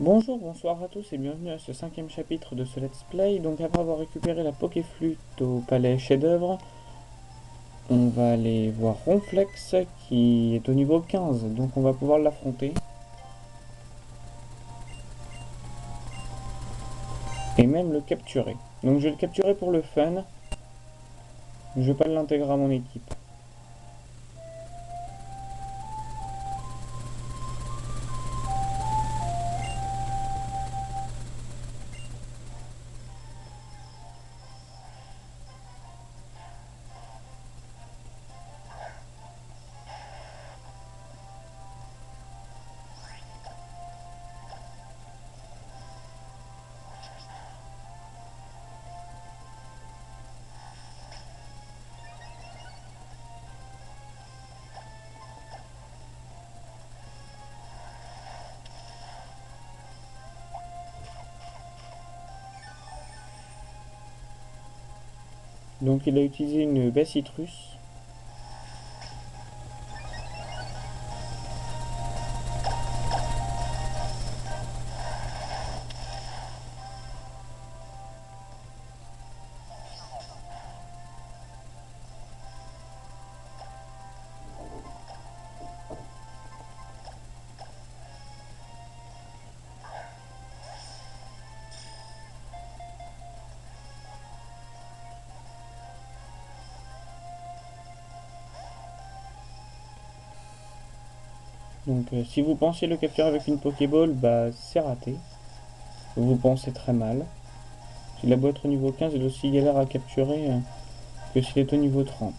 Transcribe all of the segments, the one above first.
Bonjour, bonsoir à tous et bienvenue à ce cinquième chapitre de ce Let's Play. Donc après avoir récupéré la Pokéflûte au palais chef-d'œuvre, on va aller voir Ronflex qui est au niveau 15, donc on va pouvoir l'affronter et même le capturer. Donc je vais le capturer pour le fun, je vais pas l'intégrer à mon équipe. Donc il a utilisé une baie citrus. Donc si vous pensez le capturer avec une Pokéball, bah c'est raté. Vous pensez très mal. S'il a beau être au niveau 15, il est aussi galère à capturer que s'il est au niveau 30.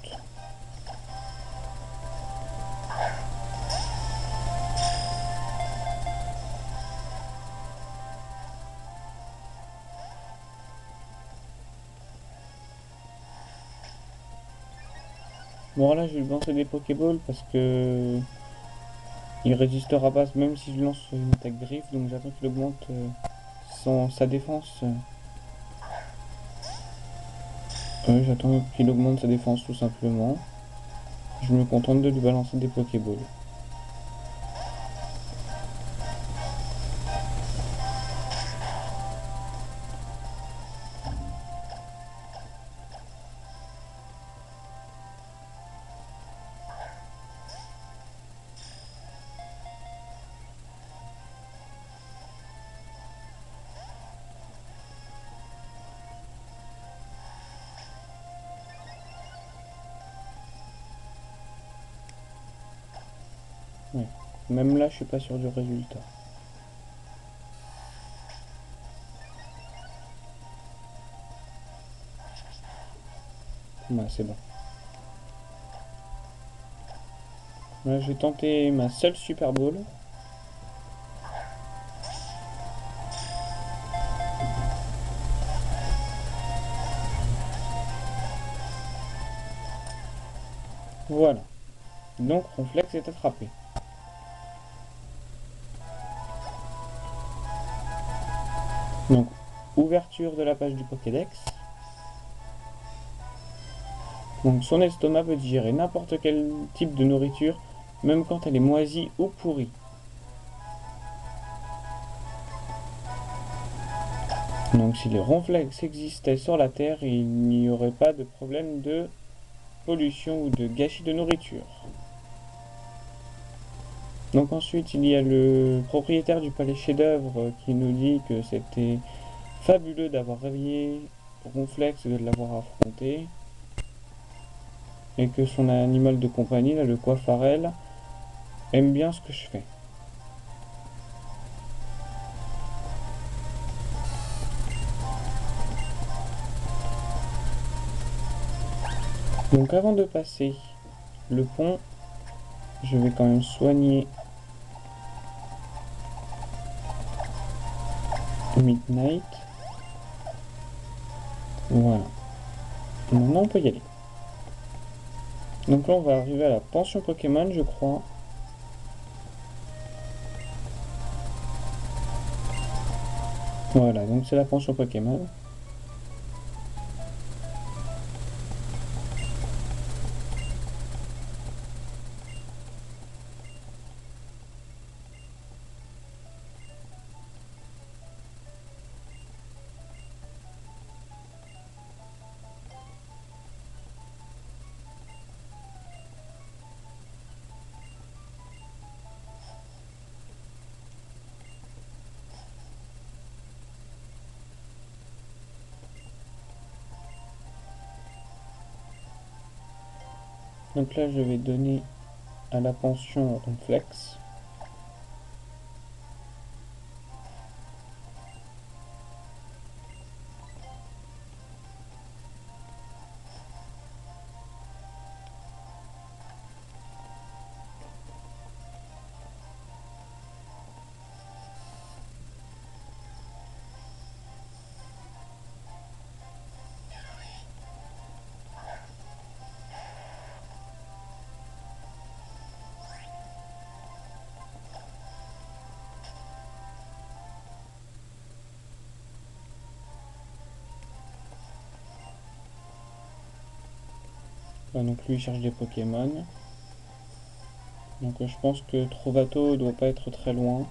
Bon là je vais lui lancer des Pokéballs parce que il résistera pas même si je lui lance une attaque griffe, donc j'attends qu'il augmente sa défense. J'attends qu'il augmente sa défense tout simplement. Je me contente de lui balancer des Pokéballs. Ouais. Même là je suis pas sûr du résultat. Ouais, c'est bon. Là je vais tenter ma seule Super Ball. Voilà. Donc Ronflex est attrapé. Donc ouverture de la page du Pokédex. Donc son estomac peut digérer n'importe quel type de nourriture, même quand elle est moisie ou pourrie. Donc si les ronflex existaient sur la Terre, il n'y aurait pas de problème de pollution ou de gâchis de nourriture. Donc ensuite il y a le propriétaire du palais chef-d'œuvre qui nous dit que c'était fabuleux d'avoir réveillé Ronflex et de l'avoir affronté. Et que son animal de compagnie, là, le Coiffarel, aime bien ce que je fais. Donc avant de passer le pont, je vais quand même soigner Midnight. Voilà. Maintenant on peut y aller. Donc là on va arriver à la pension Pokémon je crois. Voilà, donc c'est la pension Pokémon. Donc là, je vais donner à la pension Ronflex. Donc lui il cherche des Pokémon. Donc je pense que Trovato doit pas être très loin.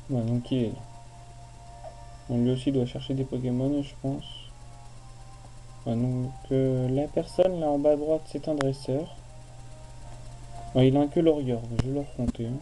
Ouais, donc il est là. Donc lui aussi doit chercher des Pokémon, je pense. Ouais, donc la personne là en bas à droite, c'est un dresseur. Ouais, il a un que Lorior, je vais l'affronter. Hein.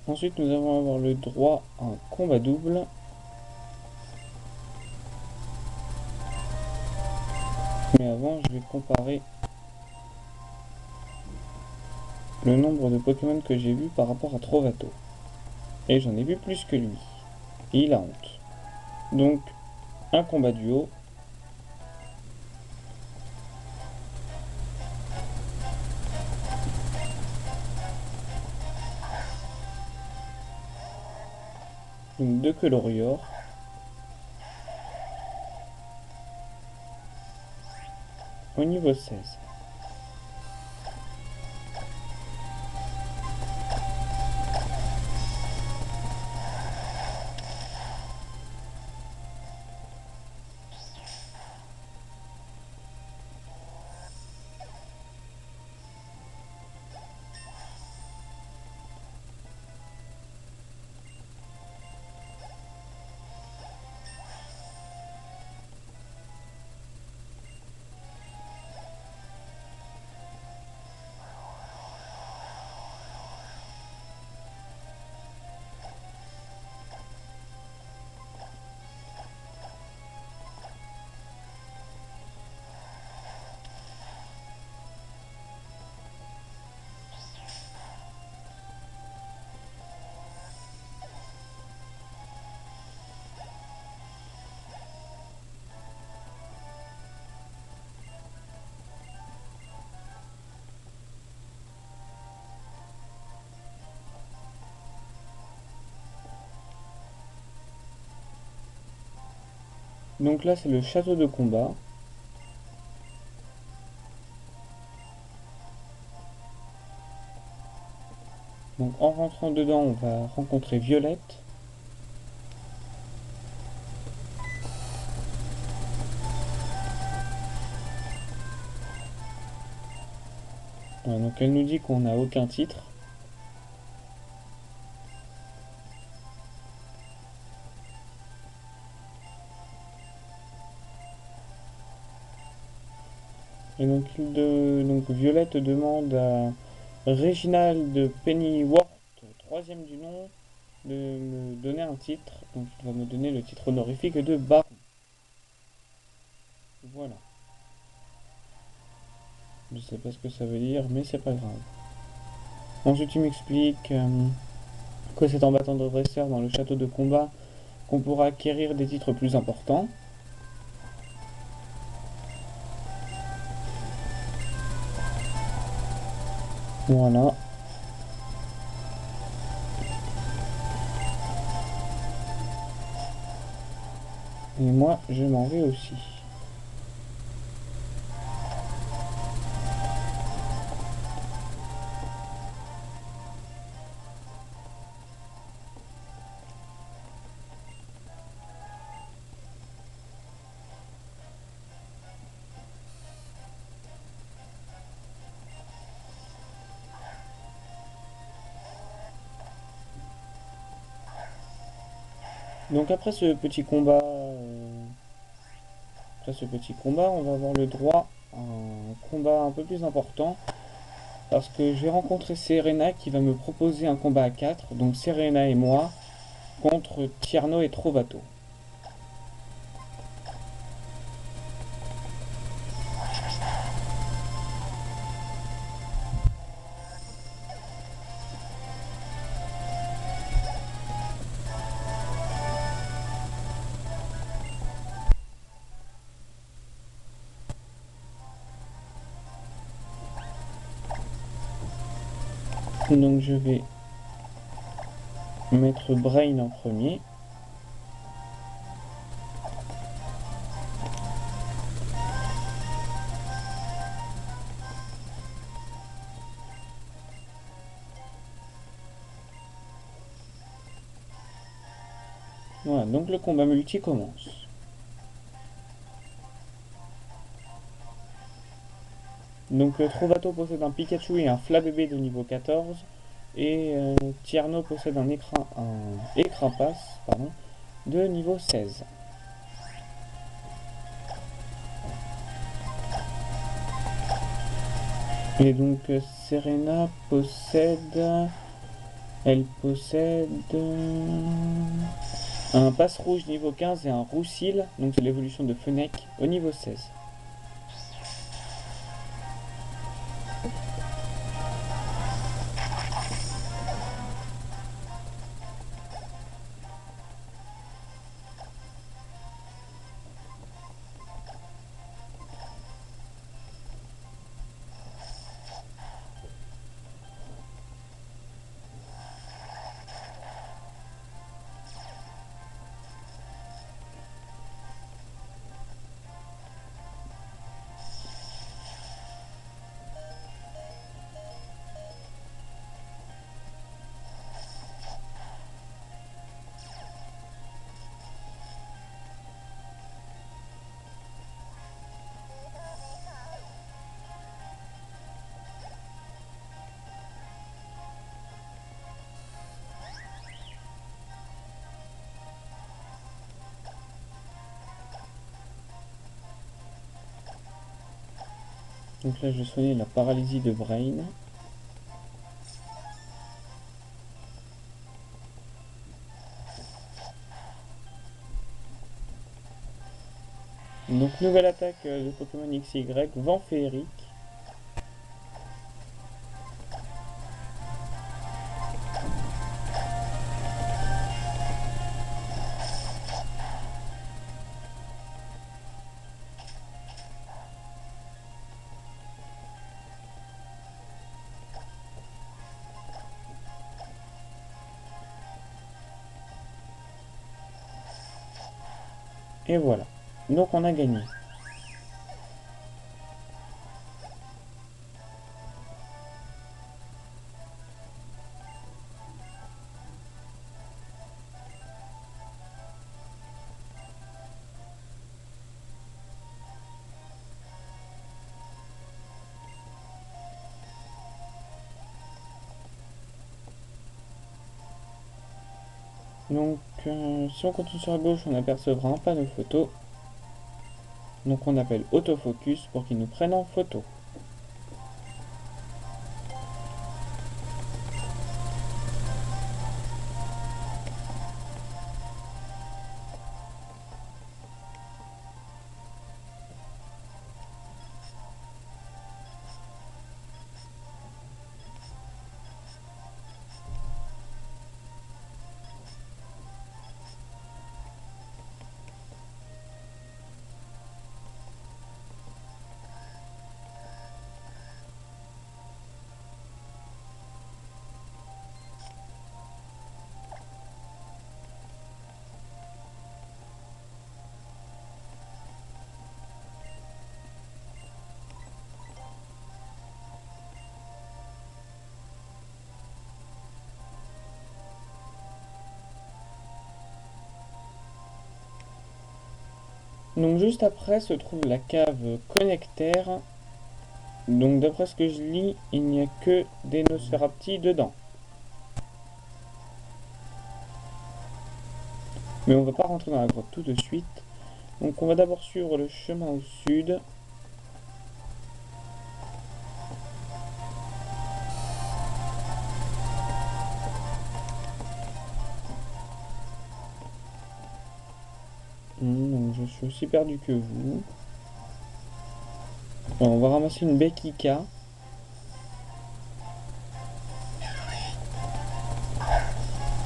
Ensuite, nous allons avoir le droit à un combat double. Mais avant, je vais comparer le nombre de Pokémon que j'ai vu par rapport à Trovato. Et j'en ai vu plus que lui. Et il a honte. Donc, un combat duo. Donc deux Colorior. Au niveau 16. Donc là, c'est le château de combat. Donc en rentrant dedans, on va rencontrer Violette. Donc elle nous dit qu'on n'a aucun titre. Et donc, donc Violette demande à Réginald Pennyworth, troisième du nom, de me donner un titre. Donc il va me donner le titre honorifique de baron. Voilà. Je sais pas ce que ça veut dire, mais c'est pas grave. Ensuite, il m'explique que c'est en battant de dresseurs dans le château de combat qu'on pourra acquérir des titres plus importants. Voilà. Et moi, je m'en vais aussi. Donc après ce petit combat, on va avoir le droit à un combat un peu plus important. Parce que je vais rencontrer Serena qui va me proposer un combat à 4. Donc Serena et moi contre Tierno et Trovato. Donc je vais mettre Brain en premier. Voilà, donc le combat multi commence. Donc Trovato possède un Pikachu et un Flabébé de niveau 14. Et Tierno possède un Écrapace pardon, de niveau 16. Et donc Serena possède... Elle possède un passe rouge niveau 15 et un roussil, donc c'est l'évolution de Fennec, au niveau 16. Donc là je vais soigner la paralysie de Brain. Donc nouvelle attaque de Pokémon XY, Vent Féerique. Et voilà. Donc on a gagné. Donc si on continue sur la gauche, on apercevra un panneau photo. Donc on appelle autofocus pour qu'il nous prenne en photo. Donc juste après se trouve la cave connectaire. Donc d'après ce que je lis, il n'y a que des Nosferapti dedans. Mais on va pas rentrer dans la grotte tout de suite. Donc on va d'abord suivre le chemin au sud. Donc je suis aussi perdu que vous. Bon, on va ramasser une Bekika.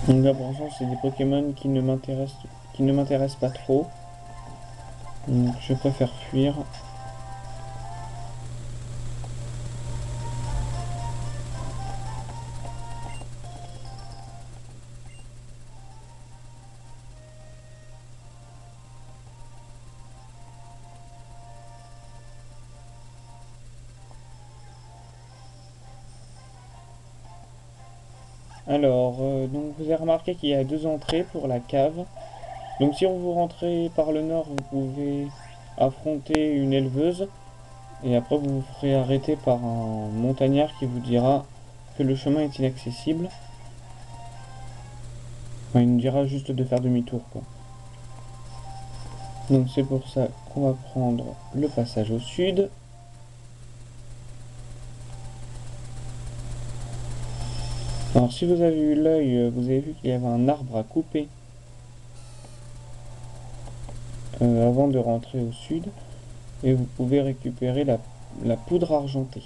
Donc là pour l'instant c'est des Pokémon qui ne m'intéressent pas trop. Donc je préfère fuir. Alors, donc vous avez remarqué qu'il y a deux entrées pour la cave. Donc si vous rentrez par le nord, vous pouvez affronter une éleveuse. Et après vous vous ferez arrêter par un montagnard qui vous dira que le chemin est inaccessible. Enfin, il nous dira juste de faire demi-tour, quoi. Donc c'est pour ça qu'on va prendre le passage au sud. Alors si vous avez eu l'œil, vous avez vu qu'il y avait un arbre à couper avant de rentrer au sud. Et vous pouvez récupérer la poudre argentée.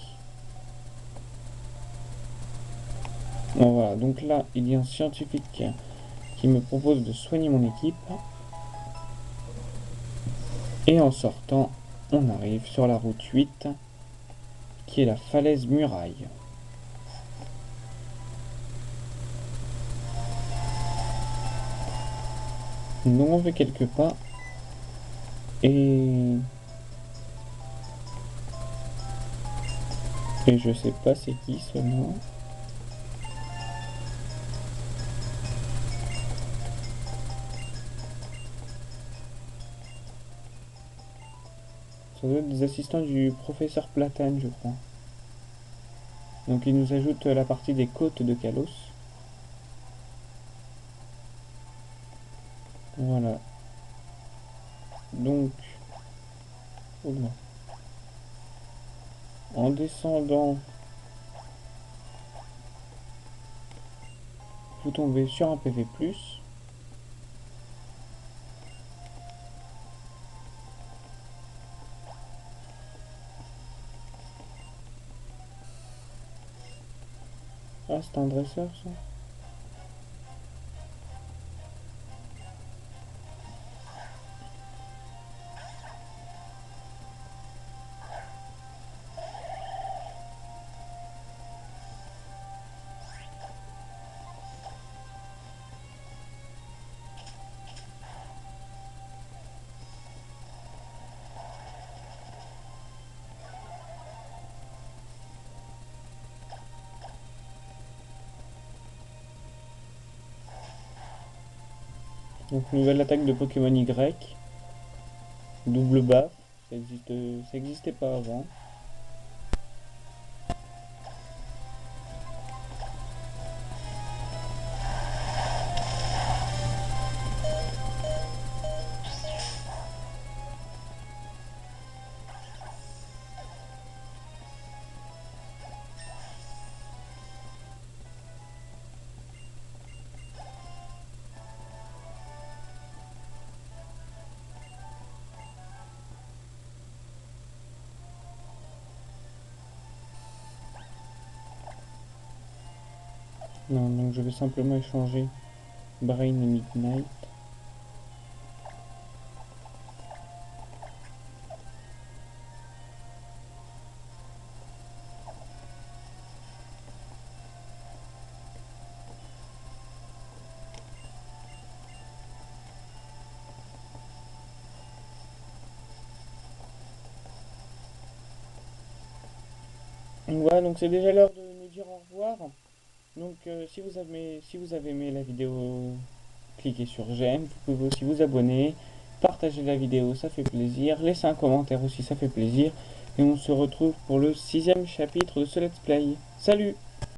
Bon, voilà, donc là il y a un scientifique qui me propose de soigner mon équipe. Et en sortant, on arrive sur la route 8, qui est la falaise muraille. Donc on fait quelques pas. Et... Et je sais pas c'est qui seulement. Ça doit être des assistants du professeur Platane, je crois. Donc il nous ajoute la partie des côtes de Kalos. Voilà. Donc... Oh non. En descendant, vous tombez sur un PV+. Ah, c'est un dresseur, ça. Donc nouvelle attaque de Pokémon Y. Double baffe. Ça existait pas avant. Non, donc je vais simplement échanger Brain et Midnight. Voilà, donc c'est déjà l'heure de nous dire au revoir. Donc si vous avez aimé la vidéo, cliquez sur j'aime. Vous pouvez aussi vous abonner partagez la vidéo, ça fait plaisir, laissez un commentaire aussi, ça fait plaisir, et on se retrouve pour le 6e chapitre de ce let's play. Salut!